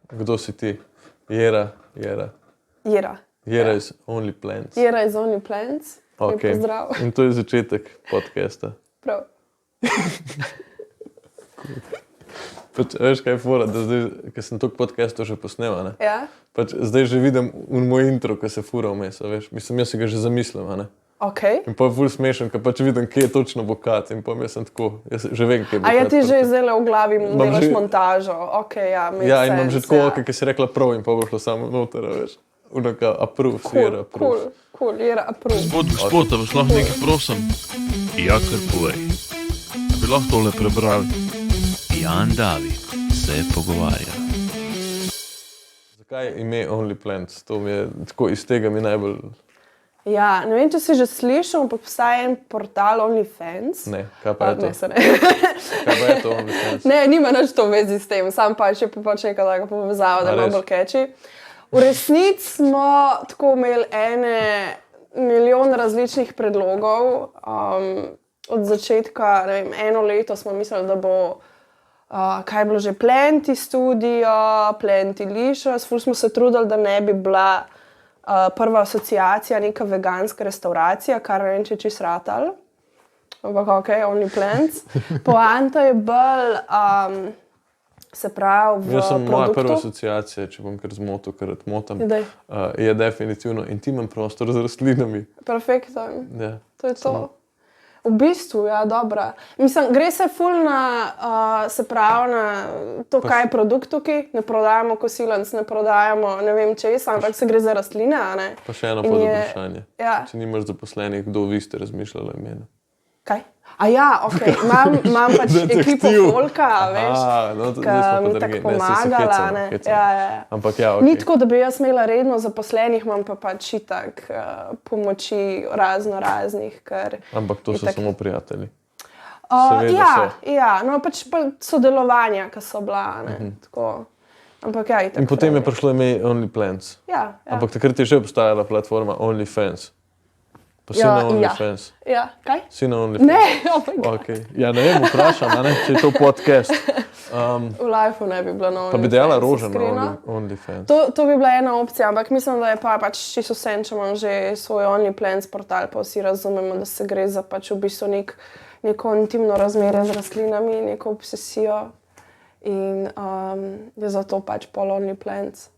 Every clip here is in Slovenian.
Kdo si ti? Jera. Jera is Only Plants. Jera is Only Plants. Okay. Pozdrav. In to je začetek podcasta. Prav. Pač, veš, kaj je fora, da zdaj, ker sem toliko podcastov že posnel, ne? Ja? Pač, zdaj že vidim moj intro, ko se fura vmes, veš. Mislim, jaz si ga že zamislim, ne? Okay. In pa je ful smešen, ker pač vidim, kje je točno bo kat in pa jaz sem tako, jaz že vem, kje bo kat. A ja ti že zdaj v glavi delaš že montažo, okay, ja, ja, in imam že tako, ki si rekla prav in pa bo šlo samo noter, veš. Unaka approve, Jera approve. Cool, Jera approve. Gospod, da vas lahko nekaj prosim? Ja, kar povej. Bi lahko tole prebral? Jan David se pogovarja. Zakaj ime Only Plants? To mi je, tako iz tega mi najbolj... Ja, ne vem, če si že slišal, ampak obstaja en portal OnlyFans. Ne, kaj pa je to? Ne, se ne. Kaj pa je to OnlyFans? Ne, nima nič to v vezi s tem, sam pač je pač neka taka povezava, da je malo bolj catchy. V resnici smo tako imeli milijon različnih predlogov. Od začetka, ne vem, eno leto smo mislili, da bo kaj je bilo že Plenty Studio, Plantylicious. Ful smo se trudili, da ne bi bila prva asociacija neka veganska restauracija, kar ne vem, če čisto ratalo. Ampak okej, Only Plants. Poanta je bolj, se pravi, v Jaz sem produktu. moja prva asociacija, če bom kar zmotil, ker motam, je definitivno intimen prostor z rastlinami. Perfektno. Ja. To je to. V bistvu, ja, dobra. Mislim, gre se ful na, se pravi, na to, kaj je produkt tukaj. Ne prodajamo kosilnic, ne prodajamo ne vem česa, ampak se gre za rastline, a ne? Pa še eno podvprašanje. Ja. Če nimaš zaposlenih, kdo vi ste razmišljali o imenu? Kaj? A ja, okej. Imam pač ekipo folka, veš, ki mi tako pomagala, ne? Ja. Ampak ja, okej. Ni tako, da bi jaz imela redno zaposlenih, imam pa pač itak pomoči raznih, ker... Ampak to so samo prijatelji. Ja, no pač pa sodelovanja, ki so bila, ne, tako. Ampak ja, itak. In potem je prišlo ime Only Plants. Ja. Ampak takrat je že obstajala platforma OnlyFans. Pa si na OnlyFans. Ja, kaj? Si na OnlyFans? Ne, Okay. Ja, ne vem, vprašam, ne, če je to podcast. V lifeu ne bi bila na OnlyFans. Pa bi dejala Roža na OnlyFans. To bi bila ena opcija, ampak mislim, da je pač čisto vseeno, če imam že svoj OnlyPlans portal, pa vsi razumemo, da se gre za pač v bistvu neko intimno razmerje z rastlinami, neko obsesijo in je zato pač pol OnlyPlans.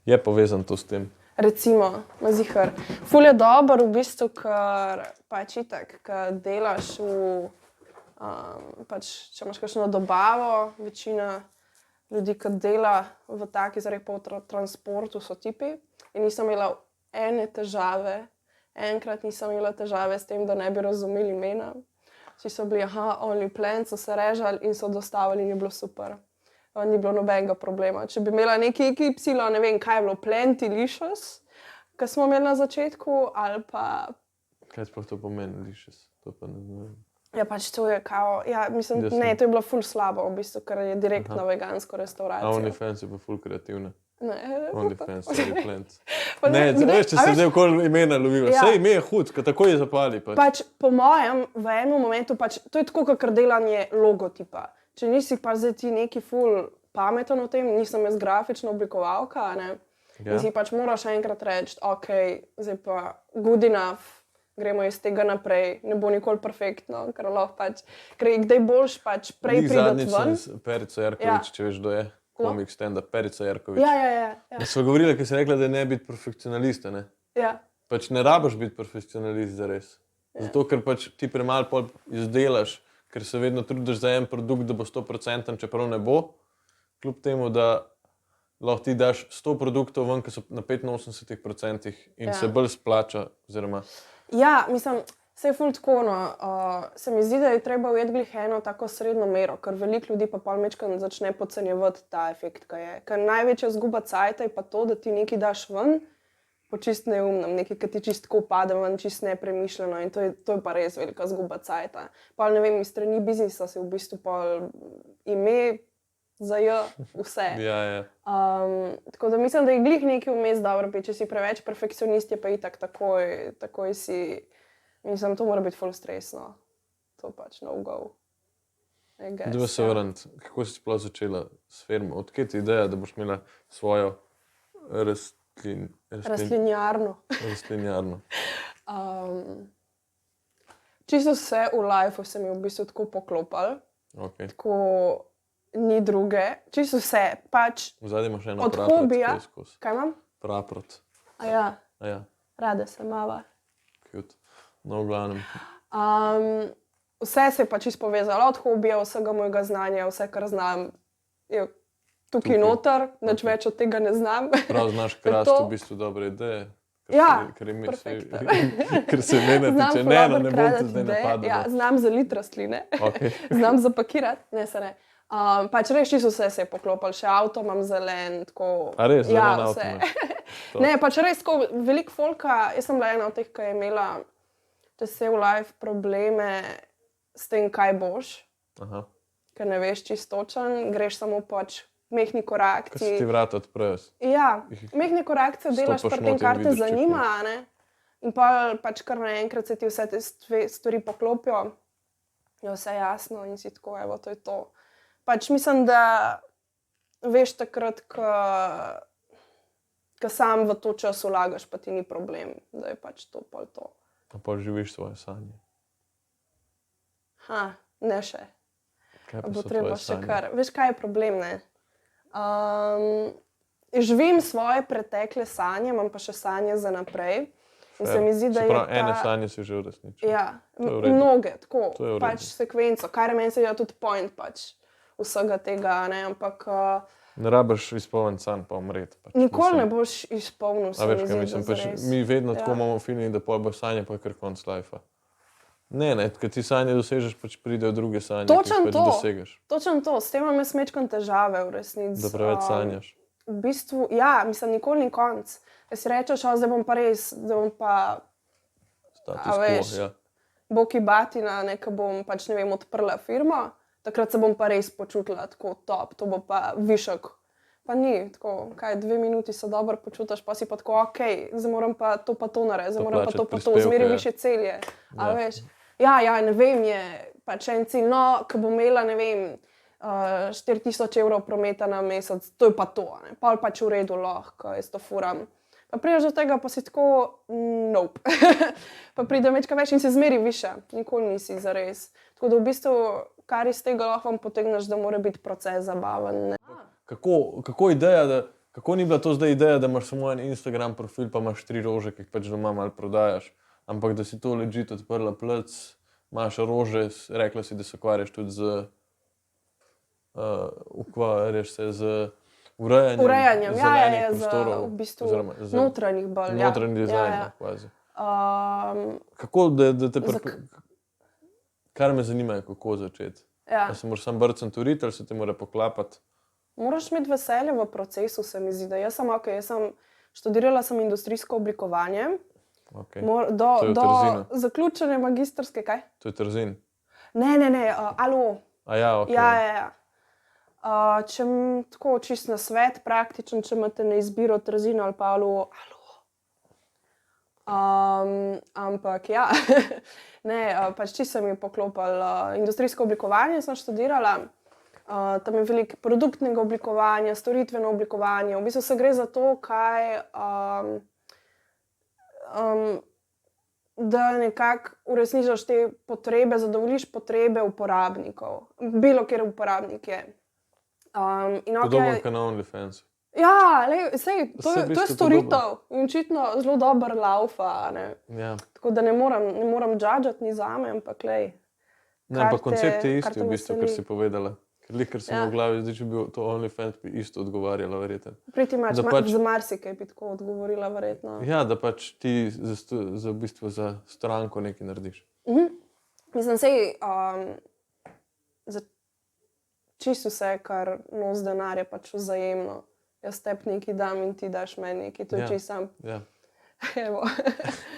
Je povezan to s tem? Recimo, na zihar. Ful je dober v bistvu, ker pač itak, ker delaš pač, če imaš kakšno dobavo, večina ljudi, ki dela v taki zaradi po transportu, so tipi. In nisem imela enkrat nisem imela težave s tem, da ne bi razumeli imena. Vsi so bili, Only Plants, so se režali in so dostavili in je bilo super. Ni bilo nobenega problema. Če bi imela neki ekipsilo, ne vem, kaj je bilo, Plantylicious, ki smo imeli na začetku, ali pa... Kaj sploh to pomeni, Licious? To pa ne znam. Ja, pač to je kao... Ja, mislim, ne, to je bilo ful slabo, v bistvu, ker je direktno vegansko restauracijo. A OnlyFans je pa ful kreativna. Ne. OnlyFans, Only Plants. Ne, veš, če se zdaj okoli imena lovila. Sej ime je hud, ker tako je zapali. Pač po mojem, v enem momentu, pač, to je tako, kakor delanje logotipa. Če nisi pa zdaj ti neki ful pameten o tem, nisem jaz grafična oblikovalka, ne? Ja. In si pač moraš enkrat reči, zdaj pa good enough, gremo iz tega naprej, ne bo nikoli perfektno, ker lahko pač, ker kdaj boljš pač prej pridati ven. Zadnjič sem Perica Jarkovič, če veš, kdo je, komik stand-up, Perica Jarkovič. Ja. Da sva govorila, ker si rekla, da ne biti perfekcionalista, ne? Ja. Pač ne rabiš biti perfekcionalist zares. Zato, ker pač ti premalo pol izdelaš, ker se vedno trudiš za en produkt, da bo 100%, čeprav ne bo. Kljub temu, da lahko ti daš 100 produktov ven, ki so na 85% in se bolj splača, oziroma... Ja, mislim, se je ful tako, no. Se mi zdi, da je treba ujeti glih eno tako srednjo mero, ker veliko ljudi pa pol majčkeno začne podcenjevati ta efekt, ki je. Ker največja izguba cajta je pa to, da ti nekaj daš ven, po čist neumnem, nekaj, ki ti čist tako pade ven, čist nepremišljeno in to je pa res velika izguba cajta. Pol ne vem, iz strani biznisa si v bistvu pol ime za vse. Ja. Tako da mislim, da je glih nekaj vmes dobro, če si preveč perfekcionist, je pa itak takoj si, mislim, to mora biti ful stresno. To pač no go. I guess, Da se vrniti, kako si sploh začela s firmo? Odkje ti ideja, da boš imela svojo Rastlinjarno. rastlinjarno? Čisto vse v lifeu se mi je v bistvu tako poklopilo, Okay. tako ni druge. Čisto vse, pač Vzadaj imaš eno od praprot, hobija. kaj skozi. Kaj imam? Praprot. A ja, Ja, rada sem mala. cute. No, v glavnem. Vse se je pač povezalo, od hobija, vsega mojega znanja, vse, kar znam, je tukaj noter, nič več od tega ne znam. Prav znaš krasti v bistvu dobre ideje. Ja, Ker se mene tiče, ne bom te zdaj napadla. Ja, znam zaliti rastline, Okay. znam zapakirati, ne se ne. Pač res čisto vse se je poklopilo, še avto imam zelen, tako. A res, ja, zelen avto vse. imaš? Ne, pač res tako veliko folka, jaz sem bila ena od teh, ki je imela vse v life probleme s tem, kaj boš, Aha. ker ne veš čisto točen, greš samo pač mehni korakci. Ko se ti vrata odprejo. Ja, mehne korakcije delaš pri tem, kar te zanima, ne? In pač kar naenkrat se ti vse te stvari poklopijo, je vse jasno in si tako, evo, to je to. Pač mislim, da veš takrat, ko sam v to čas vlagaš, pa ti ni problem, da je pač to pol to. A pa živiš svoje sanje. Ne še. Kaj pa Bo so treba tvoje še sanje? kar. Veš, kaj je problem, ne? Živim svoje pretekle sanje, imam pa še sanje za naprej. In se mi zdi, da Se je pravi, ta... ene sanje si že uresničil. Ja, To je v redu. mnoge, tako, To je v redu. pač sekvenco, kar je meni se tudi point pač vsega tega, ne, ampak Ne rabiš izpolniti sanj pa umreti. Pač. nikoli ne Mislim, boš izpolnil, A se veš, mi kaj zdi, mislim, da pač zares. mi vedno tako Ja. imamo feeling, da pol bo sanje, pa je kar konc lifea. Ne, ker ti sanje dosežeš, pač pridejo druge sanje, Točno ki jih to. pač dosegaš, Točno to, s tem imam jaz mečkam težave v resnici. da preveč sanjaš. V bistvu, ja, mislim, nikoli ni konc. Jaz si rečeš, zdaj bom pa res, da bom pa Status A veš. quo, ja. boki batina, nekaj bom pač, ne vem, odprla firmo, takrat se bom pa res počutila tako top, to bo pa višek. Pa ni, tako, kaj, 2 minuti se dobro počutiš, pa si pa tako, ok, zdaj moram pa to narediti, zdaj moram pa to, Plačati zmeri prispevke. više celje. A Ja. veš? Ja, ne vem, je pač en cilj, no, ko bom imela, ne vem, 4.000 evrov prometa na mesec, to je pa to, ne, pa pač v redu lahko, jaz to furam. Pa prideš do tega, pa si tako, nope. Pa pride večkrat več in se zmeri više, nikoli nisi zares. Tako da v bistvu, kar iz tega lahko potegneš, da mora biti proces zabaven. Ne? Kako ideja, kako ni bila to zdaj ideja, da imaš samo en Instagram profil, pa imaš 3 rože, ki jih pač doma malo prodajaš, ampak da si to legit odprla plec, imaš rože, rekla si, da se ukvarjaš tudi z urejanjem zelenih prostorov, v bistvu oziroma z notranjih bolj. notranji dizajn, ja. kvazi. Um, Kako, da te kar me zanima, je, kako začeti. ja. A se moraš sam brcati v rit, ali se ti mora poklapati? Moraš imeti veselje v procesu, se mi zdi. Da jaz sem študirala sem industrijsko oblikovanje. Okay. Do To je v Trzinu. zaključene magistrske, kaj? To je Trzin. Ne, alo. A ja, ok. Ja. Če tako čist na svet, praktičen, če imate na izbiro Trzino ali pa alo. Ampak ja, ne, pač čisto se mi je poklopilo. Industrijsko oblikovanje sem študirala, tam je veliko produktnega oblikovanja, storitveno oblikovanje. V bistvu se gre za to, kaj, da nekako uresničiš te potrebe, zadovoljiš potrebe uporabnikov. Bilo kjer uporabnik je. Podobno kot na OnlyFans. Ja, sej, to Saj v je bistvu storitev in očitno zelo dober laufa. Ne? Ja. Tako da ne moram judžati ni zame, ampak lej. Ne, ampak koncept je kar isti te v bistvu, veseli. kar si povedala. Ker sem Ja. v glavi, zdaj če bi bil to OnlyFans, bi isto odgovarjala, verjetno. Priti imaš, Da pač- za marsikaj bi tako odgovorila, verjetno. Ja, da pač ti v bistvu za stranko nekaj narediš. Mislim, sej, za čisto vse, kar nos denar je pač vzajemno. Jaz tebi nekaj dam in ti daš meni nekaj, to je Ja. čisto. Ja. Evo.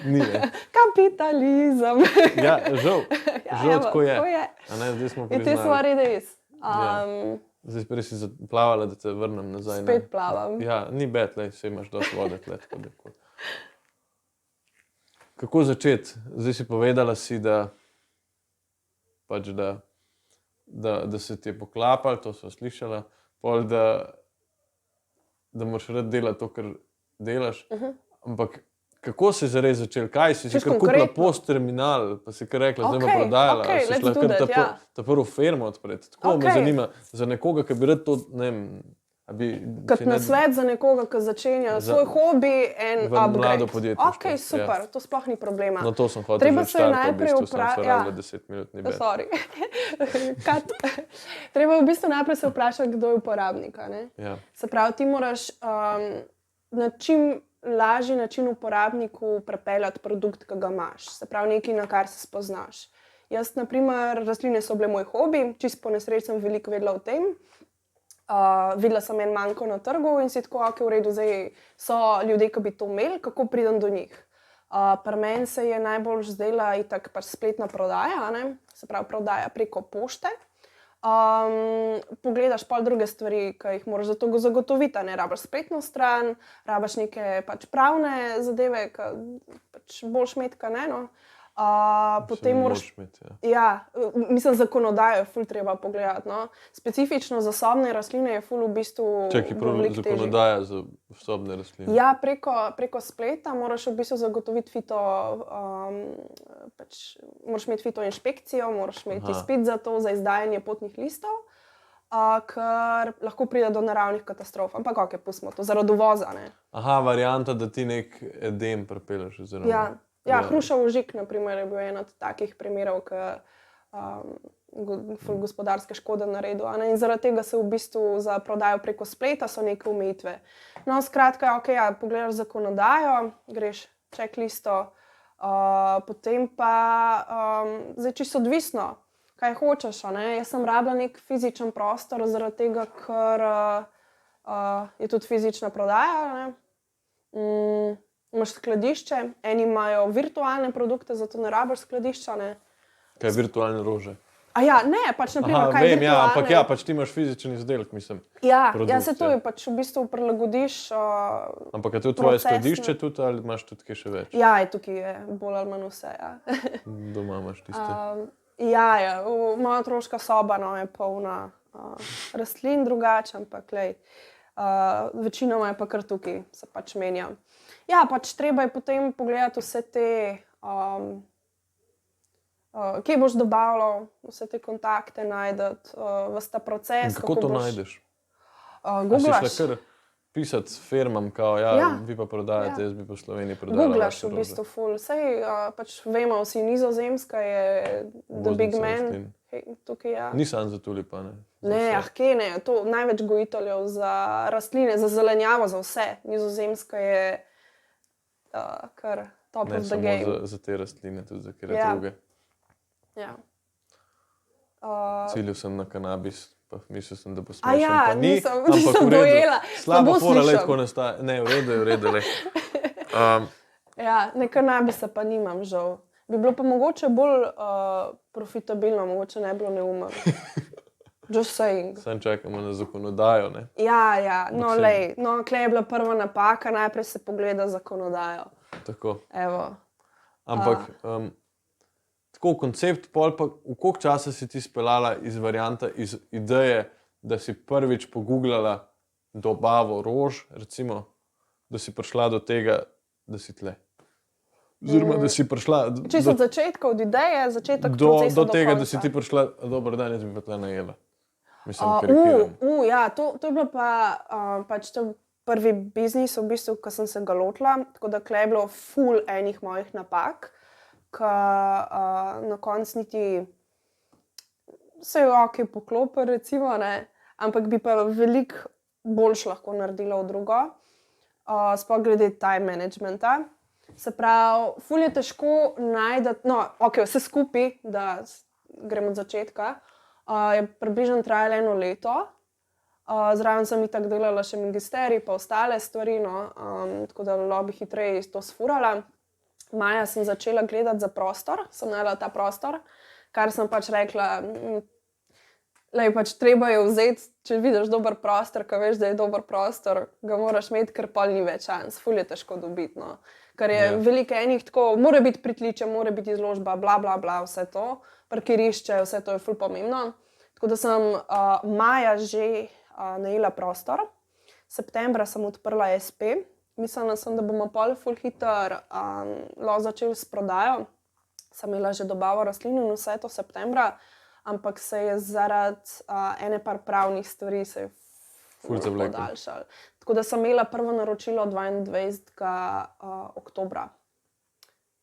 Ni, ne. Kapitalizem. Ja, žal. Žal evo, tako je. tako je. A ne, zdaj smo In te priznali. stvari res. Ja. Zdaj prej si zaplavala, da te vrnem nazaj. Spet plavam. Ja, ni bed, saj imaš dosti vode tle. Tako da tako. Kako začeti? Zdaj si povedala, da da se ti je poklapalo, to so slišala, pol, da moraš rad delati to, kar delaš. Ampak kako si zares začel? Kaj si kar kupila post-terminal, pa si kar rekla, zdaj me prodajala, si šla kar ta prvo firmo odpreti. Tako me zanima, za nekoga, ki bi rad to, ne vem, kot nasvet za nekoga, ki začenja svoj hobi in upgrade. Mlado podjetje. Ok, super, to sploh ni problema. No, to sem hotel že štartati, v bistvu sem se rabila 10 minut, ni več. Sorry. Treba v bistvu najprej se vprašati, kdo je uporabnik. Se pravi, ti moraš na čim lažji način uporabniku prepeljati produkt, ki ga imaš. Se pravi, nekaj, na kar se spoznaš. Jaz, na primer, rastline so bile moj hobi, čisto po nesreči sem veliko vedela o tem. Videla sem en manjko na trgu in si tako, v redu, zdaj so ljudje, ki bi to imeli, kako pridem do njih. Pri meni se je najbolj zdela itak pač spletna prodaja, se pravi prodaja preko pošte. Pogledaš pol druge stvari, ki jih moraš za to zagotoviti, ne rabiš spletno stran, rabiš neke pač pravne zadeve, ki pač boljš imeti, kaj ne, no. Potem moraš imeti, mislim, zakonodajo je ful treba pogledati, no. Specifično za sobne rastline je ful v bistvu veliko težje. Zakonodaja za sobne rastline? Ja, preko spleta moraš v bistvu zagotoviti moraš imeti fitoinšpekcijo, moraš imeti izpit za to, za izdajanje potnih listov, ker lahko pride do naravnih katastrof. Ampak ok, pustimo to, zaradi uvoza, ne. Varianta, da ti nek edem prepeleš oziroma. Ja, hrušev ožig, na primer, je bil en od takih primerov, ki gospodarske škode naredil. In zaradi tega se v bistvu za prodajo preko spleta so neke omejitve. No, skratka, pogledaš zakonodajo, greš checklisto, potem pa zdaj čisto odvisno, kaj hočeš. Jaz sem rabila nek fizičen prostor, zaradi tega, ker je tudi fizična prodaja. Imaš skladišče, eni imajo virtualne produkte, zato ne rabiš skladišča. Kaj virtualne rože? Ne, pač naprimer, kaj je virtualne. Ampak pač ti imaš fizičen izdelek, mislim. Ja, se to je pač v bistvu prilagodiš. Ampak je to tvoje skladišče tudi ali imaš tudi kaj še več? Ja, tukaj je bolj ali manj vse, Doma imaš tiste. Moja otroška soba je polna rastlin drugače, ampak večinoma je pa kar tukaj, se pač menja. Ja, pač treba je potem pogledati vse te, kje boš dobavljal, vse te kontakte najdeti, ves ta proces. Kako to najdeš? Googlaš. Si šla kar pisati s firmam, kao, vi pa prodajate, jaz bi po Sloveniji prodala vaše rože. Googlaš v bistvu ful. Sej pač vemo vsi, Nizozemska je the big man. Tukaj, Ni samo za tulipane. Ne, kje ne, to največ gojiteljev za rastline, za zelenjavo, za vse. Nizozemska je kar top of the game. Ne samo za te rastline, tudi za kere druge. Ciljil sem na kanabis, pa mislil sem, da bo smešen, pa ni. Nisem dojela. Slaba fora, tako nastaja. Ne, v redu. Ne, kanabisa pa nimam, žal. Bi bilo pa mogoče bolj profitabilno, mogoče ne bilo neumno. Just saying. Sam čakamo na zakonodajo, ne? Klej je bila prva napaka, najprej se pogleda zakonodajo. Tako. Evo. Ampak, tako koncept, pol pa, v koliko časa si ti speljala iz varianta, iz ideje, da si prvič pogooglala dobavo rož, recimo, da si prišla do tega, da si tle? Oziroma, da si prišla... Čisto od začetka, od ideje, začetek procesa do tega, da si ti prišla, dober dan, jaz bi pa tle najela. Mislim, karikiram. To je bilo pa pač to prvi biznis, v bistvu, ko sem se ga lotila, tako da je bilo ful enih mojih napak, ko na koncu niti se je poklopil, recimo, ne, ampak bi pa veliko boljš lahko naredila v drugo, sploh glede time managementa. Se pravi, ful je težko najti, vse skupaj, da gremo od začetka, je približno trajalo 1 leto. Zraven sem itak delala še magisterij, pa ostale stvari, tako da bi hitreje to sfurala. Maja sem začela gledati za prostor, sem najela ta prostor, kar sem pač rekla, pač treba je vzeti, če vidiš dober prostor, ko veš, da je dober prostor, ga moraš imeti, ker pol ni več šans, ful je težko dobiti, Ker je veliko enih tako, mora biti pritličje, mora biti izložba, bla, bla, bla, vse to, parkirišče, vse to je ful pomembno. Tako da sem maja že najela prostor, septembra sem odprla SP, mislila sem, da bomo pol ful hitro začeli s prodajo. Sem imela že dobavo rastlin in vse to septembra, ampak se je zaradi ene par pravnih stvari se je ful podaljšalo. Tako da sem imela prvo naročilo 22. oktobra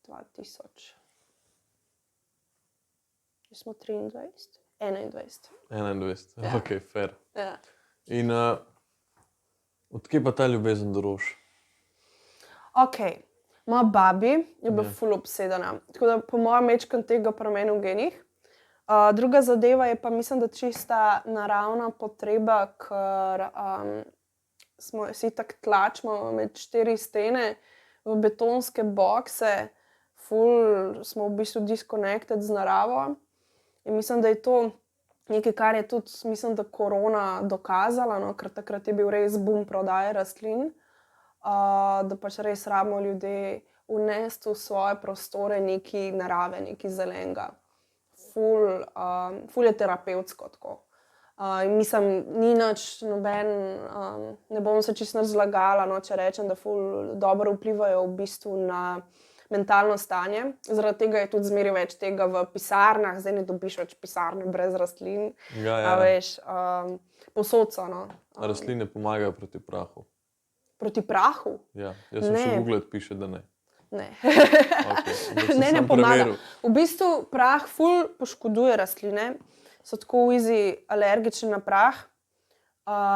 2000. Mi smo 23? 21. 21, Ja. ok, fair. Ja. In odkje pa ta ljubezen do rož? Ok, moja babi je bila ful obsedena, tako da po mojem mečkam tega pri meni v genih. Druga zadeva je pa, mislim, da čista naravna potreba, ker smo si tako tlačimo med 4 stene v betonske bokse, ful smo v bistvu disconnected z naravo. In mislim, da je to nekaj, kar je tudi, mislim, da korona dokazala, no, ker takrat je bil res boom prodaje rastlin, da pač res rabimo ljudje vnesti v svoje prostore nekaj narave, nekaj zelenega. Ful je terapevtsko tako. Mislim, ni nič noben, ne bom se čisto zlagala, no, če rečem, da ful dobro vplivajo v bistvu na mentalno stanje. Zaradi tega je tudi zmeraj več tega v pisarnah, zdaj ne dobiš več pisarne brez rastlin. Ja. Veš, povsod so, no. Rastline pomagajo proti prahu. Proti prahu? Ja, jaz sem Ne. še Google piše, da ne. Ne. Okay. Ne pomaga. V bistvu prah ful poškoduje rastline, so tako easy alergične na prah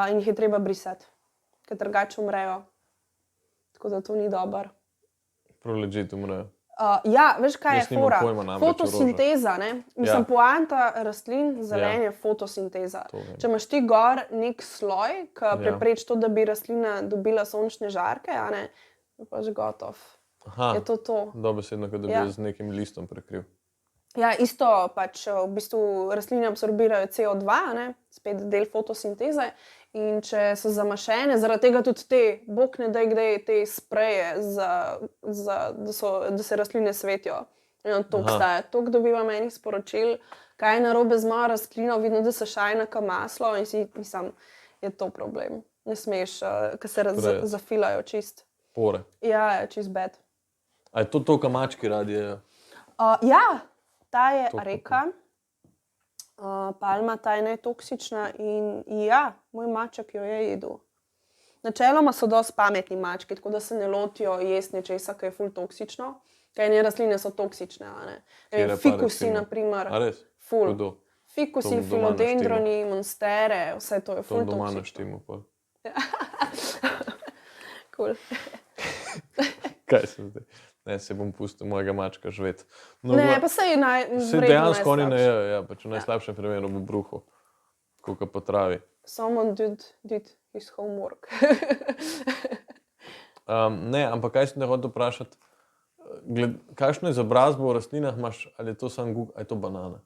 in jih je treba brisati, ker drugače umrejo. Tako da to ni dobro. Prav legit umrejo. Ja, veš kaj Jaz je nimam fora? pojma namreč o Fotosinteza, ne? Mislim, Ja. poanta rastlin zelen je fotosinteza. To vem. Če imaš ti gor nek sloj, ki Ja. prepreči to, da bi rastlina dobila sončne žarke, a ne, je pa že gotov. Aha, Je to. dobesedno, kot da bi Ja. jo z nekim listom prekril. Ja, isto pač v bistvu rastline absorbirajo CO2, ne? Spet del fotosinteze. In če so zamašene, zaradi tega tudi te, bog ne daj kdaj te spreje, da se rastline svetijo. In to obstaja. Toliko dobivam enih sporočil, kaj je narobe z mojo rastlino, vidim, da se šajna ka maslo in si mislim, je to problem. Ne smeš, ker se Sprejeti. zafilajo čist. Pore. Ja, čist bed. A je to ka mački radi jejo? Ja, ta je To pa reka, palma, ta je netoksična in ja, moj maček jo je jedel. Načeloma so dosti pametni mački, tako da se ne lotijo jesti nečesa, ki je ful toksično, ker ene rastline so toksične. A ne? Katere pa Fikusi, recimo? na primer, A res? ful. Hudo. To Fikusi, bom doma filodendroni, monstere, vse to je To ful doma toksično. naštimo pol. Cool. Kaj se zdaj? Ne, se bom pustil mojega mačka živeti. No, Ne, pa sej se dejansko oni ne jejo, ja, pač v najslabšem primeru bo bruhal, tako kot po travi. Someone did his homework. Ne, ampak kaj sem te hotel vprašati? Kakšno izobrazbo v rastlinah imaš, ali je to samo Google, ali je to banana?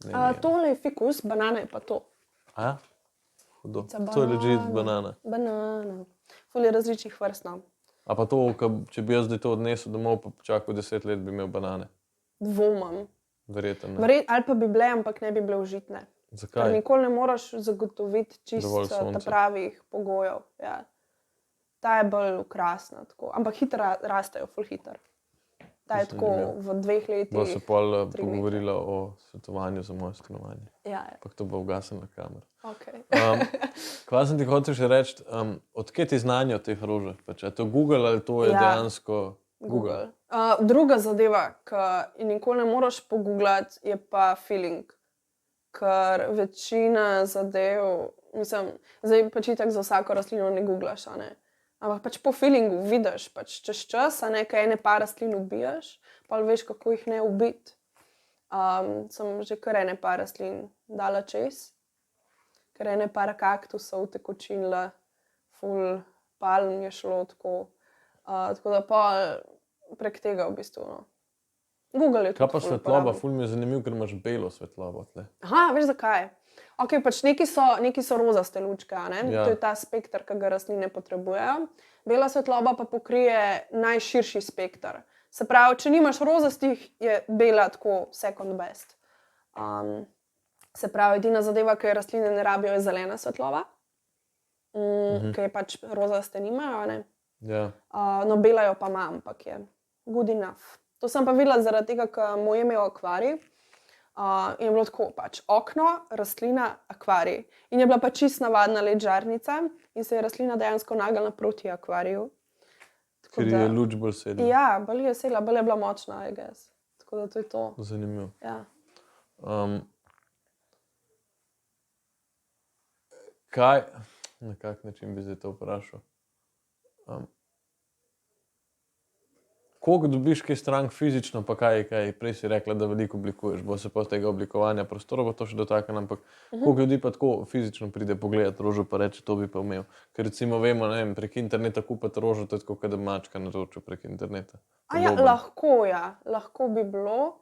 Ne, Tole je fikus, banana je pa to. A? Hudo. It's a To je legit banana. banana. Banana. Ful je različnih vrst. No. A pa to, če bi jaz zdaj to odnesel domov, pa počakal 10 let, bi imel banane. Dvomam. Verjetno ne. Ali pa bi bile, ampak ne bi bile užitne. Ker Zakaj? nikoli ne moreš zagotoviti Dovolj čisto sonca. pravih pogojev. Ja. Ta je bolj okrasna, tako. Ampak hitro rastejo, ful hitro. Ta je tako v 2 letih. Bo se pol 3 metre. pogovorila o svetovanju za moje stanovanje. Ja, Ampak to bo ugasnila kamera. okay. Kaj sem ti hotel še reči, odkje ti znanje o teh rožah? Pač, je to Google ali to je Ja. dejansko Google? Druga zadeva, ki nikoli ne moreš pogooglati, je pa feeling. Ker večina zadev, mislim, zdaj pač itak za vsako rastlino ne googlaš, a ne. Ampak pač po feelingu vidiš, pač čez čas, a ne, kaj ene par rastlin ubijaš, pa veš, kako jih ne ubiti. Sem že kar ene par rastlin dala čez, ker ene par kaktusov utekočinila, ful palm je šlo tako. Tako da pa prek tega v bistvu. No. Google je tudi Kaj pa ful svetloba? uporaben. Ful mi je zanimivo, ker imaš belo svetlobo tle. Aha, veš zakaj? Ok, pač neki so rozaste lučke, a ne? Ja. To je ta spekter, ki ga rastline potrebujejo. Bela svetloba pa pokrije najširši spekter. Se pravi, če nimaš rozastih, je bela tako second best. Se pravi, edina zadeva, ki je rastline ne rabijo, je zelena svetloba, ki je pač rozaste nimajo, ne? Ja. No, bela jo pa imam, ampak je good enough. To sem pa videla zaradi tega, ker moj je imel akvarij in je bilo tako pač okno, rastlina, akvarij. In je bila pač čist navadna led žarnica in se je rastlina dejansko nagala proti akvariju. Ker je luč bolj sedla. Ja, bolj je sedla, bolj je bila močna, I guess. Tako da to je to. Zanimivo. Ja. Kaj, na kak način bi zdaj to vprašal? Koliko dobiš kaj strank fizično, pa kaj, prej si rekla, da veliko oblikuješ, bo se pa tega oblikovanja prostora, bo to še dotaknjen, ampak koliko ljudi pa tako fizično pride pogledati rožo, pa reče, to bi pa imel. Ker recimo vemo, ne vem, prek interneta kupiti rožo, to je tako, da mačka naročil prek interneta. Ja, lahko bi bilo.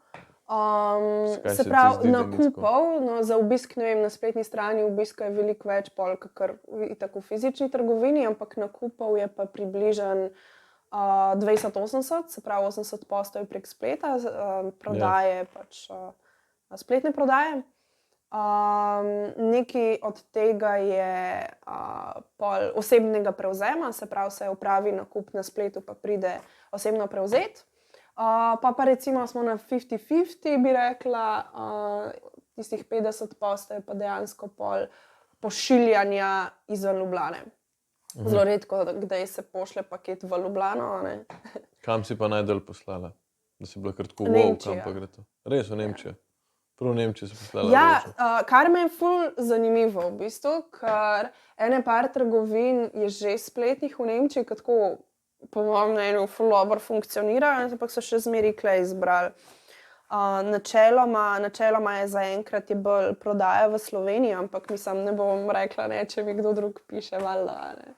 Se pravi, nakupov, no, za obisk, ne vem, na spletni strani obiska je veliko več pol, kakor tako v fizični trgovini, ampak nakupov je pa približen 20-80, se pravi 80 postov prek spleta, prodaje pač spletne prodaje. Nekaj od tega je pol osebnega prevzema, se pravi se opravi nakup na spletu, pa pride osebno prevzet. Pa recimo smo na 50-50, bi rekla, tistih 50 postov je pa dejansko pol pošiljanja izven Ljubljane. Zelo redko, kdaj se pošlje paket v Ljubljano, ne. Kam si pa najdolj poslala? Da si bila kar tako, Nemčija. kam pa gre to? Res, v Nemčijo? Prav v Nemčijo si poslala Ja, rožo. kar me je ful zanimivo v bistvu, ker ene par trgovin je že spletnih v Nemčiji, ki tako po mojem mnenju ful dobro funkcionirajo, ampak so še zmeraj klej izbrali. Načeloma je zaenkrat je bolj prodaja v Sloveniji, ampak mislim, ne bom rekla, ne, če mi kdo drug piše, valjda, ne.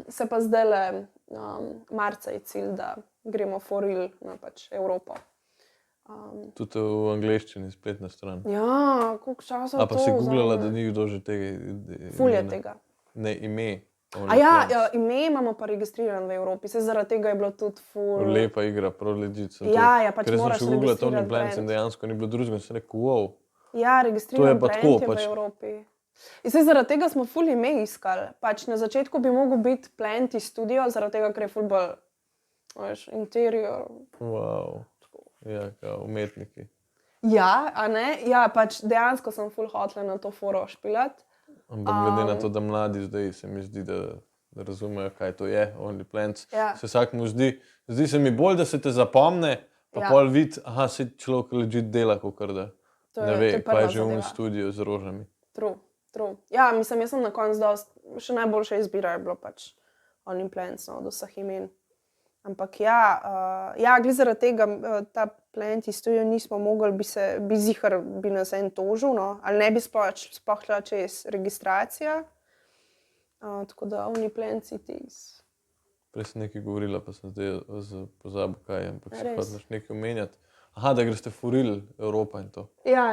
Se pa zdajle marca je cilj, da gremo for real na pač Evropo. Tudi v angleščini, spletna stran. Ja, koliko časa A pa si googlala, da ni kdo že tega ful je tega. Ne, ime. Ime imamo pa registrirano v Evropi, se zaradi tega je bilo tudi ful. Lepa igra, prav legit. Ja, pač ker moraš sem še googlala Tony registrirati Plants in brand. dejansko ni bilo drugega, sem rekel, wow. Ja, registriran pa brand tako, je v pač. Evropi. In se zaradi tega smo ful ime iskali. Pač na začetku bi mogel biti Planty Studio, zaradi tega, ker je ful bolj, veš, interior. Wow. Ja, kao umetniki. Ja, a ne? Ja, pač dejansko sem ful hotela na to foro špilati. Ampak glede na to, da mladi zdaj se mi zdi, da razumejo, kaj to je, Only Plants. Ja. Se vsakmu zdi se mi bolj, da se te zapomne, pa Ja. pol vidi, aha, se človek legit dela, kakor da To ne je- ve, to je kaj prva je že v zadeva. studiu z rožami. True. Ja, mislim, jaz sem na koncu še najboljša izbira je bilo pač Only Plants, no, od vseh imen. Ampak glede zaradi tega ta Planty Studio nismo mogli, bi zihar bi nas en tožil, no, ali ne bi sploh šla čez registracija. Tako da Only Plants it is. Prej sem nekaj govorila, pa sem zdaj pozabil, kaj je, ampak se Res? hočeš nekaj omenjati. Aha, da greste furil Evropa in to. Ja.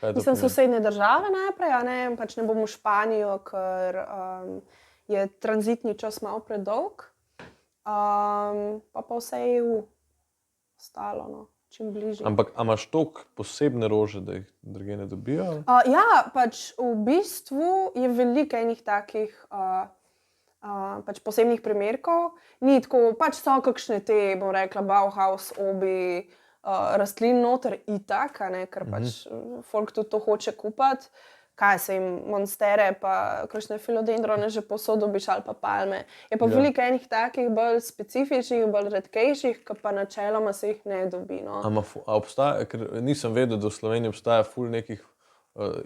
Kaj to Mislim, pomeni? sosednje države najprej, a ne, pač ne bom v Španijo, ker je tranzitni čas malo predolg. Pa vse EU ostalo, no, čim bližje. Ampak a imaš toliko posebne rože, da jih druge ne dobijo? Ja, pač v bistvu je veliko enih takih pač posebnih primerkov. Ni tako, pač so kakšne te, bom rekla, Bauhaus, obi, rastlin noter itak, a ne, ker pač folk tudi to hoče kupati. Kaj se jim monstere, pa kakšne filodendrone že povsod dobiš ali pa palme. Je pa veliko enih takih bolj specifičnih, bolj redkejših, ki pa načeloma se jih ne dobi, no. A obstaja, ker nisem vedel, da v Sloveniji obstaja ful nekih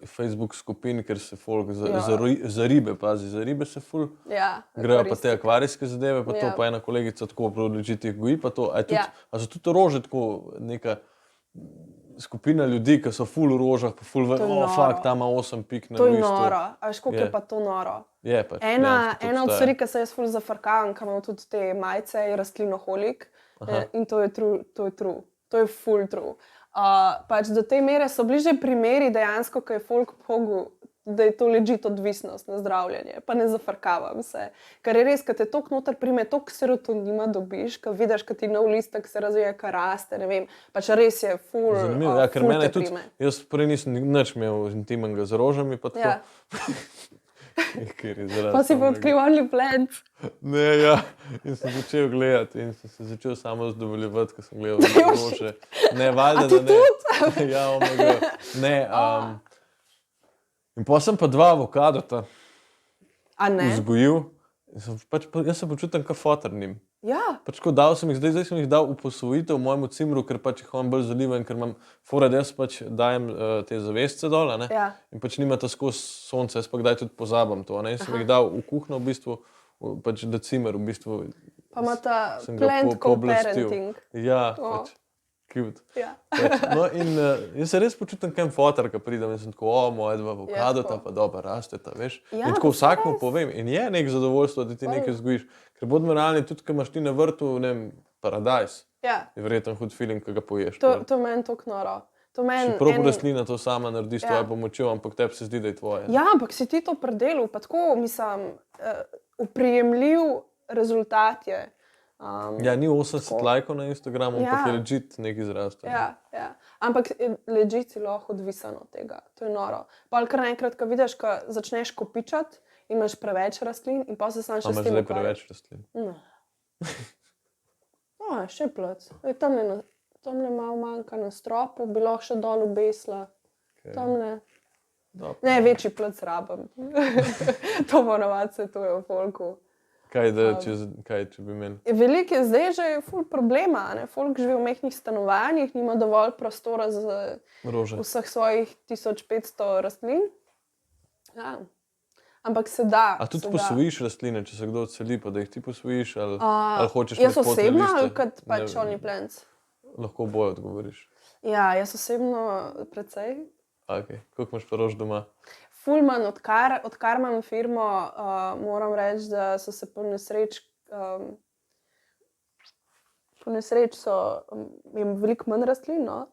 Facebook skupin, ker se folk za ribe, pazi, za ribe se ful. Ja, Grejo pa te akvarijske zadeve, pa to, Ja. pa ena kolegica tako ležit jih goji, pa to. Ja. A so tudi rože tako neka skupina ljudi, ki so ful v rožah, pa ful To je noro. fuck, tam ima 8 pik na To je listu. noro, a veš, koliko Je. je pa to noro. Je pač. Ena dejansko to od obstaja. stvari, ki se jaz ful zafrkavam, ki imam tudi te majice, je rastlinoholik. In to je true. To je ful true. Pač do te mere so bili že primeri dejansko, ko je folk mogel da je to ležit odvisnost na zdravljenje, pa ne zafrkavam se. Ker je res, kad te toliko noter prime, toliko serotonina dobiš, kad vidiš, kad ti nov listek se razvija, kad raste, ne vem, pač res je ful, Zanimivo, ja, ker ful mene te tudi, prime. jaz prej nisem nič imel intimnega z rožami, pa tako. Ja. Ker je zaradi Pa si pa samega- odkril OnlyFans. Ne, ja, in sem začel gledati in sem se začel samo zadovoljevati, ko sem gledal rože. Ne, valjda, A ti da ne. Ja, omega. Ne, in potem sem pa 2 avokadota A ne? vzgojil in sem jaz se počutim kot foter njim. Ja, Pač ko dal sem jih, zdaj sem jih dal v posvojitev mojemu cimru, ker pač jih on bolj zaliva in ker imam fora, da jaz pač dajem te zavesce dol, a ne? Ja. In pač nimata skozi sonce, jaz pa kdaj tudi pozabam to, ne? In sem jih dal v kuhno v bistvu, pač da cimer v bistvu. pa ima ta sem ga plant pooblastil. co-parenting. Ja, O. pač cute. Ja. Pač, no in jaz se res počutim kem fotor, ko pridem in sem tako, moja 2 avokadota, tako. pa dobro rasteta, veš. Ja, In tako pa saj vsakmu res. povem in je nek zadovoljstvo, da ti nekaj vzgojiš. Ker bodimo realni, tudi ko imaš ti na vrtu, ne vem, paradajz, Ja, je verjetno hud feeling, ko ga poješ. to meni toliko noro. To meni Čeprav rastlina to sama naredi s Ja. tvojo pomočjo, ampak tebi se zdi, da je tvoje. Ja, ampak si ti to predelal, pa tako, mislim, oprijemljiv rezultat je. Ja, ni 80 lajkov na Instagramu, ampak Ja. je legit nekaj zrastel. Ja. Ampak ležit si lahko odvisen od tega, to je noro. Pa kar naenkrat, ko vidiš, ko začneš kopičati, imaš preveč rastlin in pa se sam še s Imaš tem zdaj ukvarjaš. preveč rastlin. No, še plec. Tamle malo manjka na stropu, bi lahko še dol obesla. Tamle. Dobro. Ne, večji plec rabim. To ponovadi se to je v folku. Kaj, če bi imeli? Veliko je zdaj že ful problema, ne? Folk živi v mehkih stanovanjih, nima dovolj prostora za Rože. vseh svojih 1500 rastlin. Ja. Ampak se da. A tudi se da. posvojiš rastline, če se kdo odseli, pa da jih ti posvojiš, ali hočeš Jaz imeti potne osebno liste? ali kot pač Ne, OnlyFans? Lahko oboje odgovoriš. Ja, jaz osebno precej. Okay. Koliko imaš pa rož doma? Fulman, odkar imam firmo, moram reči, da so se po nesreč so veliko manj rastlin, no?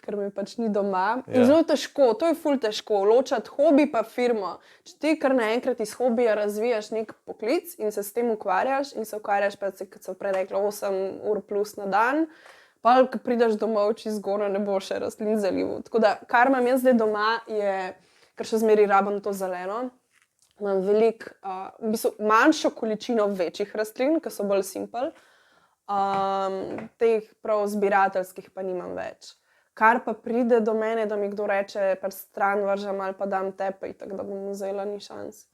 Ker mi pač ni doma. In Ja. zelo težko, to je ful težko, ločati hobi pa firmo. Če ti kar naenkrat iz hobija razvijaš nek poklic in se s tem ukvarjaš in se ukvarjaš, pa kot sem prej rekla, 8 ur plus na dan, pa ko prideš domov, če zgoraj ne bo še rastlin zalival. Tako da, kar imam jaz zdaj doma, je, ker še zmeraj rabim to zeleno, imam v bistvu manjšo količino večjih rastlin, ki so bolj simpel. Teh prav zbirateljskih pa nimam več. Kar pa pride do mene, da mi kdo reče, pač stran vržem ali pa dam tepe, tako da bom vzela, ni šans.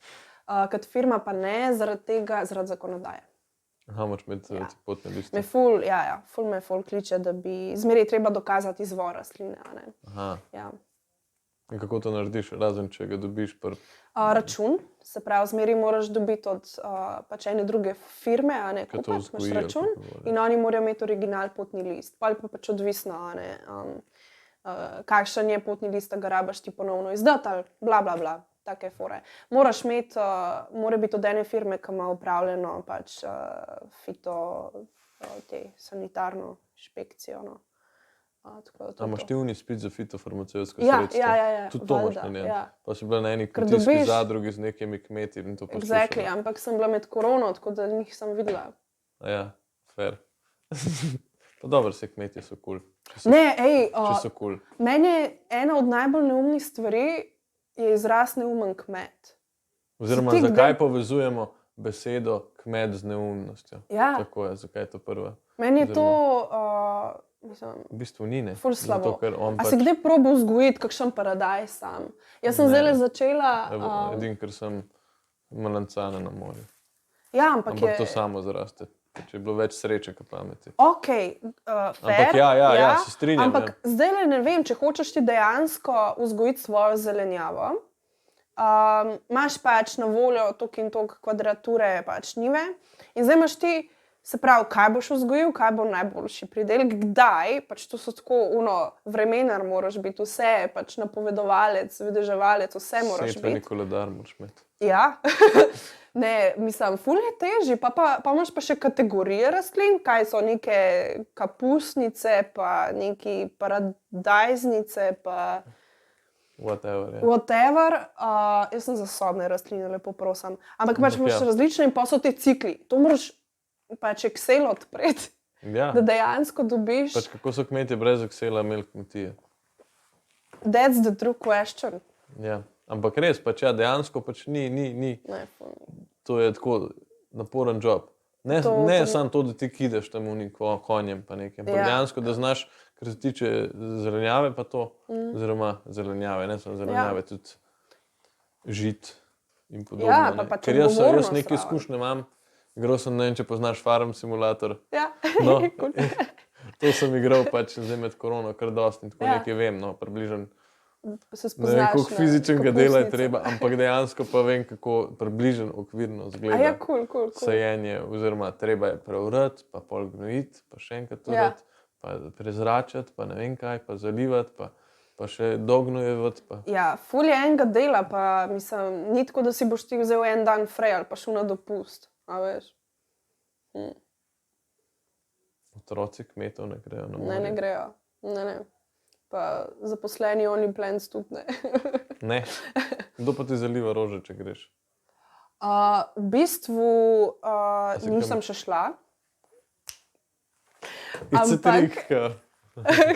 Kot firma pa ne, zaradi zakonodaje. Aha, moraš imeti Ja. potne liste. Ful me ful kliče, da bi zmeraj treba dokazati izvor rastline. A ne? Aha. Ja. In kako to narediš, razen če ga dobiš Račun, se pravi, zmeraj moraš dobiti od pač ene druge firme, a ne, Kaj to kupac, imaš vzgoji ali račun kako bo, ne? in oni morajo imeti original potni list. Pa pač odvisno, a ne, kakšen je potni list, da ga rabaš ti ponovno izdati ali bla, bla, bla, take fore. Moraš imeti, mora biti od ene firme, ki ima upravljeno pač sanitarno inšpekcijo, no. Tako da to A imaš to. ti unij spet za fitofarmacevtsko Ja, sredstvo? ja, Tudi to imaš valjda, na njem. ja. Pa si bila na eni Ker kmetijski dobiš- zadrugi z nekimi kmeti in to poslušala. Exactly, ampak sem bila med korono, tako da njih sem videla. A ja, fair. Pa dobro, vse kmetje so kul. Cool. Ne, ej, Če so kul. Cool. meni je ena od najbolj neumnih stvari je izraz neumen kmet. Oziroma, ti zakaj kdaj- povezujemo besedo kmet z neumnostjo? Ja, Tako je, zakaj je to prva? meni je to, mislim, V bistvu ni ne. ful slabo. Zato, ker on A pač, si kdaj probal vzgojiti kakšen paradajz sam? Jaz sem Ne. zdaj začela. edin, ker sem malancana na morju. Ja, ampak Ampak je. to samo zraste. Če je bilo več sreče, kot pameti. Ok, Ampak ja, se strinjam, Ampak zdaj ne vem, če hočeš ti dejansko vzgojiti svojo zelenjavo. Imaš pač na voljo toliko in toliko kvadrature pač njive in zdaj imaš ti, se pravi, kaj boš vzgojil, kaj bo najboljši pridelek, kdaj, pač to so tako vremenar moraš biti, vse, pač napovedovalec, vedeževalec, vse moraš Setveni biti. koledar moraš imeti. Ja, ne, mislim, ful je težji, pa imaš pa še kategorije rastlin, kaj so neke kapusnice, pa neki paradajznice, pa Whatever, ja. Whatever, jaz sem za sobne rastline, lepo prosim. Ampak pač imaš ja. različne in pa so ti cikli. To moraš pač Excel odpreti, Ja, da dejansko dobiš. pač kako so kmetje brez Excela imeli kmetije. That's the true question. Ja. Ampak res, pač ja, dejansko pač ni. Ne, To je tako naporen job. Ne samo to, da ti kideš tam unim konjem pa nekaj, ampak Ja. dejansko, da znaš, kar se tiče zelenjave pa to, oziroma zelenjave, ne samo zelenjave, tudi žit in podobno. Ja, ne. pa pač Ker jaz odgovornost neke zraven. izkušnje imam, igral sem, ne vem, če poznaš Farm Simulator. Ja, No, Kul. to sem igral pač zdaj med korono kar dosti in tako Ja. nekaj vem, no, približno. Se Ne vem, spoznaš koliko na fizičnega dela je kapusnico. treba, ampak dejansko pa vem, kako približno okvirno A zgleda ja, kul. sajenje, oziroma treba je preurati, pa pol gnojiti, pa še enkrat Ja. urati, pa prezračati, pa ne vem kaj, pa zalivati, pa še dognojevati. Ja, ful je enega dela, pa mislim, ni tako, da si boš ti vzel en dan frej ali pa šel na dopust. A veš? Otroci kmetov ne grejo na Ne morje. grejo. Ne. Pa zaposleni Only Plants tudi ne. Ne. Kdo pa ti zaliva rože, če greš? V bistvu si nisem še šla. It's a Ampak- trick.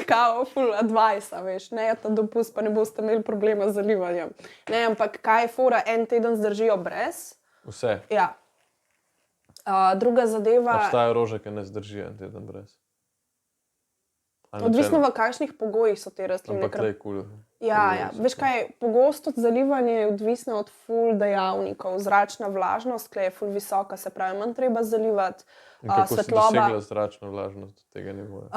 Kao, full advice, a veš, ne, ta dopust, pa ne boste imeli problema z zalivanjem. Ne, ampak kaj je fora, en teden zdržijo brez. Vse. Ja. Druga zadeva, Obstajajo rože, ki ne zdržijo en teden brez. Ali odvisno načeloma? v kakšnih pogojih so te rastline. Ampak ker- tle je kul. Ja, veš kaj, pogosto zalivanje je odvisno od ful dejavnikov. Zračna vlažnost, ki je ful visoka, se pravi, manj treba zalivati. In kako si Svetloba. dosegla zračno vlažnost do tega nivoja?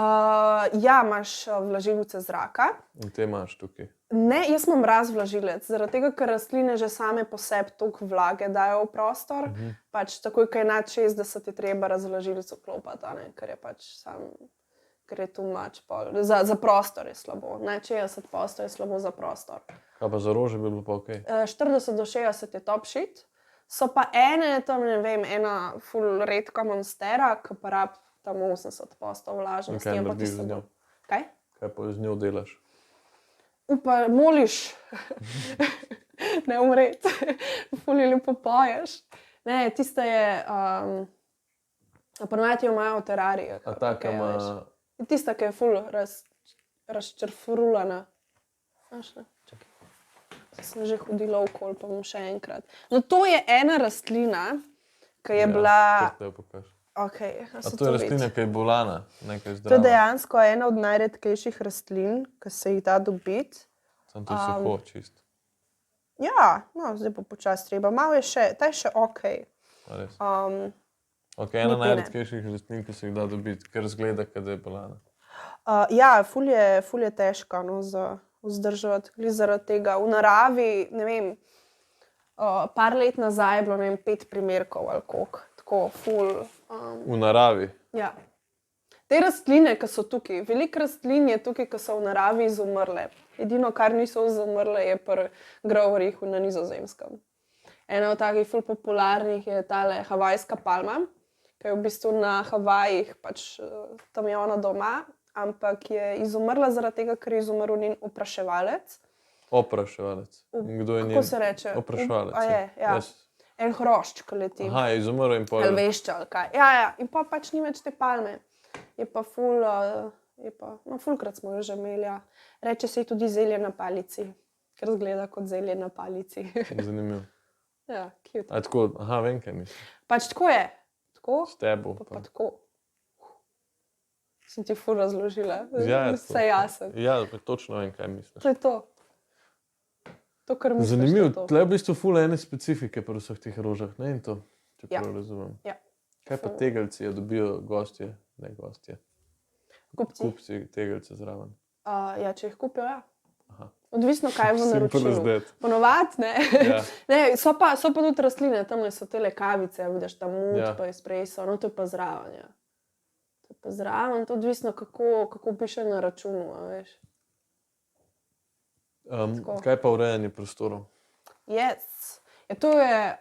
Ja, imaš vlažilce zraka. In te imaš tukaj. Ne, jaz imam razvlažilec, zaradi tega, ker rastline že same po sebi toliko vlage dajo v prostor. Pač takoj, ko je nad 60, je treba razvlažilec vklopiti, a ne, ker je pač ker je tu mač pol. Za prostor je slabo. Nad 60% je slabo za prostor. Kaj pa za rože bi bilo pa ok? 40 do 60 je top shit. So pa ene, tam ne vem, ena ful redka monstera, ki pa rab tam 80% vlažnosti. In kaj ampak narediš je z slabo. njo? Kaj? Kaj pa z njo delaš? Upa, moliš, ne umreti, ful je lepo poješ. Ne, tista je, ponavadi jo imajo v terariji. A taka ima... Tista, ki je ful razčrfrulana. Znaš, ne? Čakaj. Sem že hodila okoli, pa bom še enkrat. No, to je ena rastlina, ki je bila... kar te pokaž. Okay, A to je rastlina, ki je bolana, nekaj To je zdrava. dejansko ena od najredkejših rastlin, ki se jih da dobiti. Samo to je suho, čist. Ja, no, zdaj pa počasi treba. Malo je še, ta je še ok. A res. Ok, niti ena ne. najredkejših rastlin, ki se jih da dobiti, ker zgleda, da je bolana. Ja, ful je težka no, za vzdržati. Glih zaradi tega. V naravi, ne vem, par let nazaj je bilo, ne vem, 5 primerkov ali koliko. Tako, ful. V naravi. Ja. Te rastline, ki so tukaj, veliko rastlin je tukaj, ki so v naravi izumrle. Edino, kar niso izumrle, je pri groverjih na Nizozemskem. Ena od takih ful popularnih je tale havajska palma, ki je v bistvu na Havajih, pač tam je ona doma, ampak je izumrla zaradi tega, ker je izumrl njen opraševalec. Opraševalec. In kdo je njen? Kako se reče? Opraševalec. A je, ja. Jaz- En hrošč, ki leti. Aha, je izumrl in pol. Ali vešča, ali kaj. Ja, in pa pač ni več te palme. Je pa ful, no fulkrat smo jo že imeli, ja. Reče se ji tudi zelje na palici, ker zgleda kot zelje na palici. Zanimivo. Ja, cute. A tako, aha, vem, kaj misliš. Pač tako je. Tako, S tebo. pa tako. Sem ti ful razložila. Ja, je Vse jasen. Ja, pa točno vem, kaj misliš. To je to. To, kar misliš, Zanimivo, to je to. tle je v bistvu ful ene specifike pri vseh teh rožah, ne, in to, če Ja. prav razumem. Ja. Kaj pa tegeljci, dobijo gostje, ne gostje, Kupci. kupci tegeljce zraven. Ja, če jih kupijo, ja. Aha. Odvisno, kaj je v Simple as naročilu. that. Ponovadi ne. Ja. Ne, so pa tudi rastline, tam so te kavice, vidiš tam mut, Ja. pa espresso, no to je pa zraven. Ja. To je pa zraven, to je odvisno, kako piše na računu, a veš. Tako. Kaj pa urejanje prostorov? Yes. Ja, to je,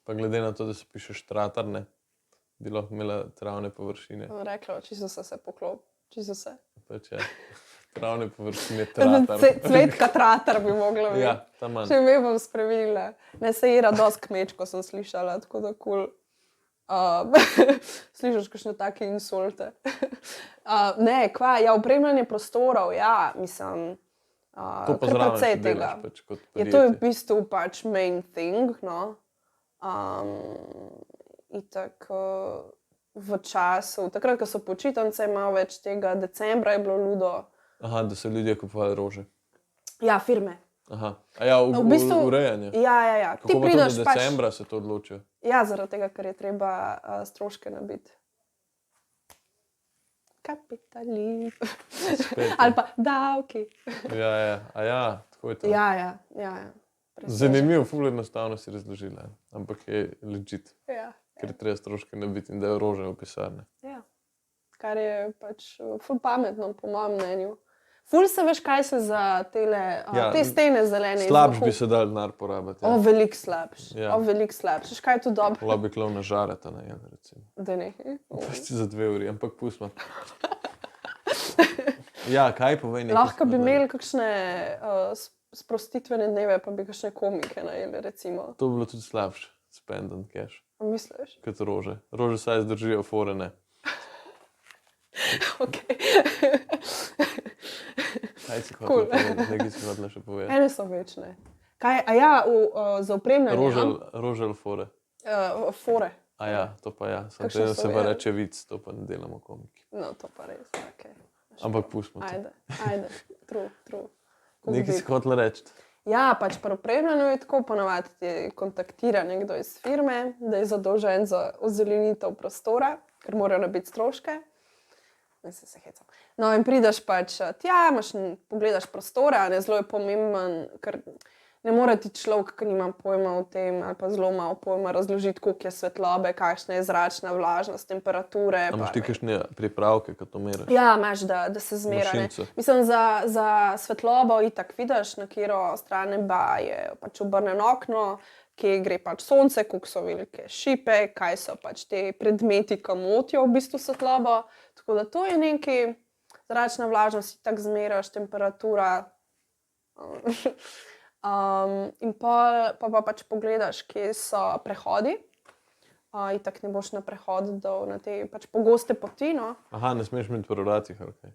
Pa glede na to, da se piše štratar, ne, bi lahko imela travne površine. rekla, čisto se poklop, čisto se. Pač, ja. Travne površine, tratar. Cvetka tratar bi mogla biti. Ja, tam manj. Še ime bom spremenila. Ne, se je dosti kmečko sem slišala, tako da kul. Slišiš kakšne take insulte. Ne, kva, ja, opremljanje prostorov, ja, mislim, To pa kar zraven precej še delaš tega. pač kot Je to je v podjetje. bistvu pač main thing, no. Itak v času, takrat, ko so počitnice, malo več tega, decembra je bilo ludo. Aha, da so ljudje kupovali rože. Ja, firme. Aha, a ja, V bistvu, urejanje. ja. Ti Kako pa to, prideš da pač. decembra se to odločijo? Ja, zaradi tega, ker je treba stroške nabiti. Kapitalizem. Spet, Ali pa davki. Ja, a ja, tako je to. Ja. Presežek. Zanimivo, ful enostavno si razložila, ampak je legit, Ja. ker je treba stroške nabiti in da je rože v pisarni. Ja. Kar je pač ful pametno, po mojem mnenju. Ful se veš, kaj se za Ja, te stene zelene Slabš bi izvahu- se dal denar porabiti. O, Ja. veliko slabš. Ja. Veliko slabš. Veš, kaj je to dobro? Lahko bi klov na žareta na jed, recimo. Da ne. Pač za 2 uri, ampak pustimo. Ja, kaj povej nekaj? Lahko bi imeli kakšne sprostitvene dneve, pa bi kakšne komike najeli, recimo. To bi bilo tudi slabše, spend on cash, A misliš? kot rože. Rože saj zdržijo, fore ne. Okay. Kaj si Cool. hotela povedati? Nekaj si hotela še povedati. Ene so večne. Kaj, a ja, za opremljanje. Rože ali fore? Fore. A ja, to pa ja. Sam Kakšne teden so, se pa ja? reče vic, to pa ne delamo komiki. No, to pa res. Okay. Ampak pustimo to. Ajde. True. Nekaj si hotela reči. Ja, pač pri opremljanju je tako, ponavadi ti kontaktira nekdo iz firme, da je zadolžen za ozelenitev prostora, ker morajo nabiti stroške. Mislim, se hecam. No, in prideš pač tja, pogledaš prostore, a ne, zelo je pomemben, ker ne more ti človek, ki nima pojma o tem, ali pa zelo malo pojma razložiti, koliko je svetlobe, kakšna je zračna vlažnost, temperature. Imaš ti kakšne pripravke, kot to meriš? Ja, imaš, da se zmera. Ne. Mašince. Mislim, za svetlobo itak vidiš, na katero stran neba je pač obrnjeno okno, kje gre pač sonce, koliko so velike šipe, kaj so pač te predmeti, ki motijo v bistvu svetlobo. Tako da to je nekaj, zračna vlažnost itak zmeraš, temperatura. In pa pač pogledaš, kje so prehodi. Itak ne boš na prehod na te pač pogoste poti, no. Aha, ne smeš imeti pri vratih, ali kaj?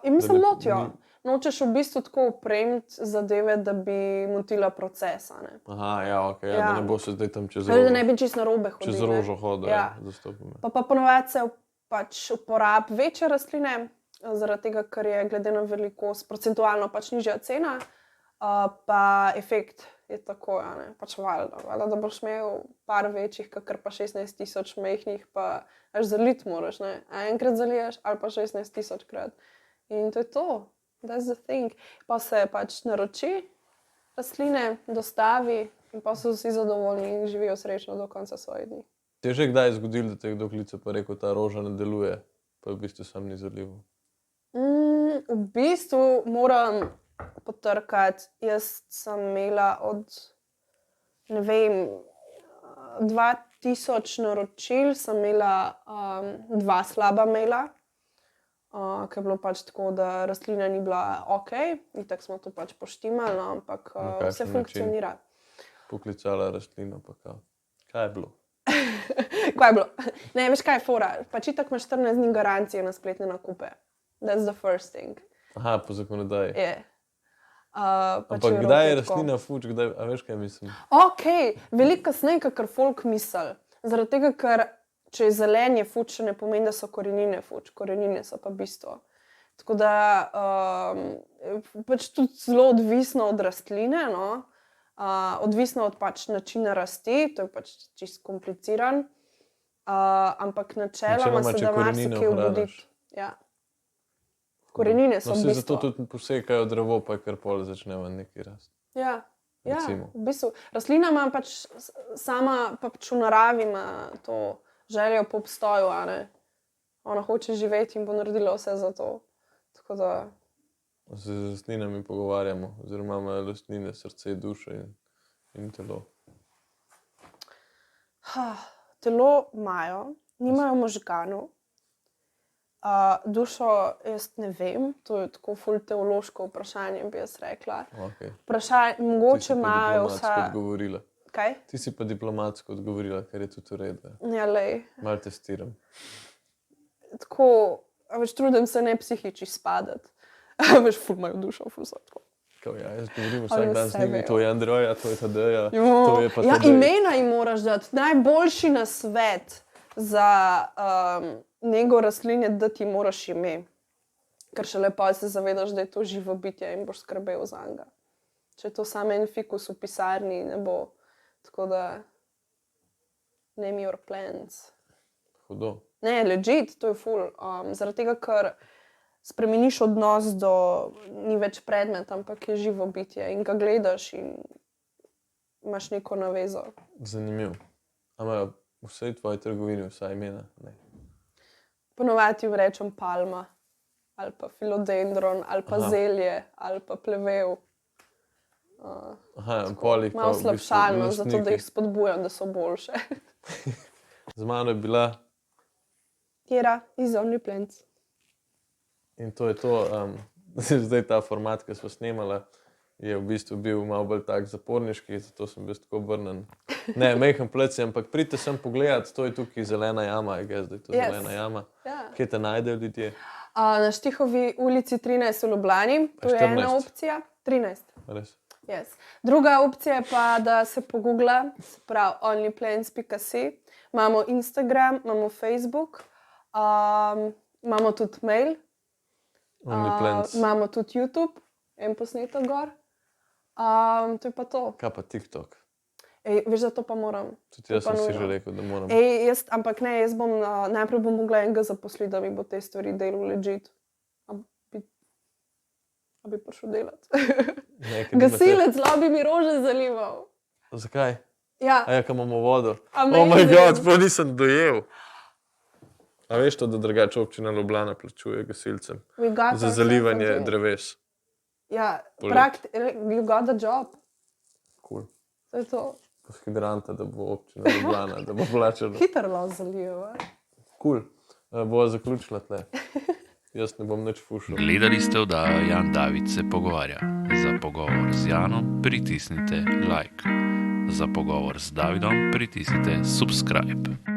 In mislim, Da ne- motijo. Nočeš v bistvu tako opremiti zadeve, da bi motila proces, a ne. Aha, ja, ok, ja, Ja. da ne bo se zdaj tam čez Da ne rožo, bi čisto narobe hodil. čez ne. rožo hodil, Ja. ja, zastopim. Pa ponovadi se pač uporabi večje rastline, zaradi tega, ker je glede na velikost procentualno pač nižja cena, pa efekt je tako, a ne, pač valjda, da boš imel par večjih, kakor pa 16.000 majhnih, pa až zaliti moraš, ne, a enkrat zaliješ ali pa 16.000-krat. In to je to, that's the thing. Pa se pač naroči rastline, dostavi in pa so vsi zadovoljni in živijo srečno do konca svojih dni. Ti je že kdaj zgodilo, da te je kdo klical pa rekel, ta roža ne deluje, pa v bistvu sam ni zalival? V bistvu moram potrkati. Jaz sem imela od, ne vem, 2000 naročil, sem imela 2 slaba maila, ker je bilo pač tako, da rastlina ni bila ok, in tako smo to pač poštimali, no, ampak Na kakšen vse način? funkcionira. Poklicala rastlino, pa kao. Kaj je bilo? Kaj je bilo? Ne, veš kaj je fora, pač itak imaš 14 dni garancije na spletne nakupe. That's the first thing. Aha, po zakonodaji. Je. Pač Ampak v kdaj je Evropi tako. rastlina fuč, kdaj, a veš kaj mislim? Ok, veliko kasneje, kakor folk misli. Zaradi tega, ker če je zelen, je fuč, še ne pomeni, da so korenine fuč. Korenine so pa bistvo. Tako da pač tudi zelo odvisno od rastline, no? Odvisno od pač načina rasti, to je pač čisto kompliciran. Ampak načeloma se če da korenine marsikaj ohraniš. obuditi. Ja. Korenine so No, v se bistvu. zato tudi posekajo drevo, pa je kar pol začne ven neki rast. Ja, Recimo. v bistvu. Rastlina ima pač sama, pač v naravi ima to željo po obstoju, a ne. Ona hoče živeti in bo naredila vse za to. Tako da, Se z rastlinami pogovarjamo, oziroma imajo rastline srce, dušo in telo. telo imajo, nimajo možganov, Dušo, jaz ne vem, to je tako ful teološko vprašanje, bi jaz rekla. Okay. Mogoče imajo vsa... odgovorila. Kaj? Ti si pa diplomatsko odgovorila, kar je tudi v redu. Ja, lej. Malo testiram. Tako, trudim se ne psihiči spadati. Ful imajo dušo, ful so tako. Ja, jaz govorim vsak dan z njimi, to je Andreja, to je Tadeja, to je pa ja, Tadej. Imena jim moraš dati. Najboljši nasvet za nego rastlinje, da ti moraš ime. Ker šele pa se zavedaš, da je to živo bitje in boš skrbel za njega. Če je to samo en fikus v pisarni, ne bo. Tako da, name your plans. Hudo. Ne, legit, to je ful. Zaradi tega, ker spremeniš odnos do, ni več predmet, ampak je živo bitje in ga gledaš in imaš neko navezo. Zanimiv. Imajo vsej tvoji trgovini vsa imena? Ne. Ponovadi rečem palma, ali pa filodendron, ali pa zelje, ali pa plevel. Malo slabšalno, zato da jih spodbujam, da so boljše. Z mano je bila Kira iz Only Plants. In to je to. Zdaj ta format, ki smo snemala, je v bistvu bil malo bolj tak zaporniški, zato sem bil tako obrnen. Ne, mehen plec, ampak pridite sem pogledat, to je tukaj zelena jama, zdaj to zelena jama. Kje te najdejo ljudje? Na Štihovi ulici 13 v Ljubljani, to je ena opcija. 13. Res? Yes. Druga opcija je pa, da se pogoogla, se pravi onlyplants.si. Imamo Instagram, imamo Facebook, imamo tudi mail. Imamo tudi YouTube, en posnetek gor. To je pa to. Kaj pa TikTok? Veš, da to pa moram. Tudi jaz sem si že rekel, da moram. Ampak ne, jaz bom najprej bom mogla enega zaposliti, da mi bo te stvari delal legit. A bi prišel delati. Gasilec, bi mi rože zalival. Zakaj? Ja. Kaj imamo vodo? Oh moj god, sploh nisem dojel. A veš to, da drugače občina Ljubljana plačuje gasilcem za zalivanje dreves? Ja, you got the job. Cool. To je to. Z hidranta, da bo občina Ljubljana, da bo plačala. Hitro lahko zaliva. Cool. Bova zaključila tle. Jaz ne bom nič fušil. Gledali ste oddajo Jan David se pogovarja. Za pogovor z Janom pritisnite like. Za pogovor z Davidom pritisnite subscribe.